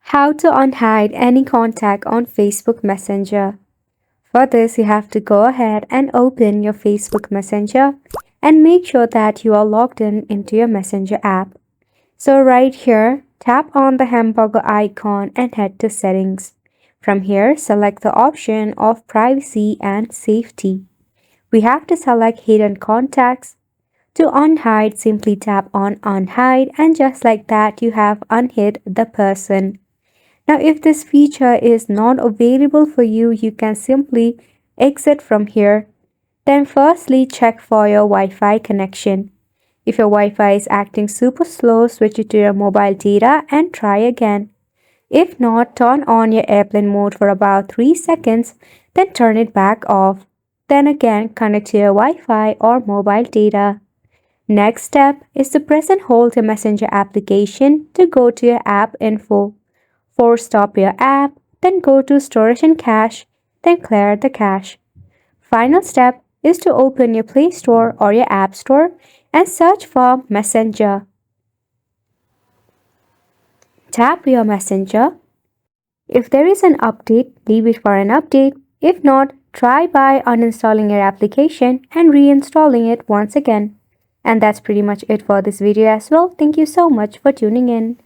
How to unhide any contact on Facebook Messenger. For this, you have to go ahead and open your Facebook Messenger and make sure that you are logged in into your Messenger app. So right here, tap on the hamburger icon and head to Settings. From here, select the option of Privacy and Safety. We have to select Hidden Contacts. To unhide, simply tap on Unhide, and just like that, you have unhid the person. Now, if this feature is not available for you, you can simply exit from here. Then firstly, check for your Wi-Fi connection. If your Wi-Fi is acting super slow, switch it to your mobile data and try again. If not, turn on your airplane mode for about 3 seconds, then turn it back off. Then again, connect to your Wi-Fi or mobile data. Next step is to press and hold your Messenger application to go to your app info. Force stop your app, then go to Storage and Cache, then clear the cache. Final step is to open your Play Store or your App Store and search for Messenger. Tap your Messenger. If there is an update, leave it for an update. If not, try by uninstalling your application and reinstalling it once again. And that's pretty much it for this video as well. Thank you so much for tuning in.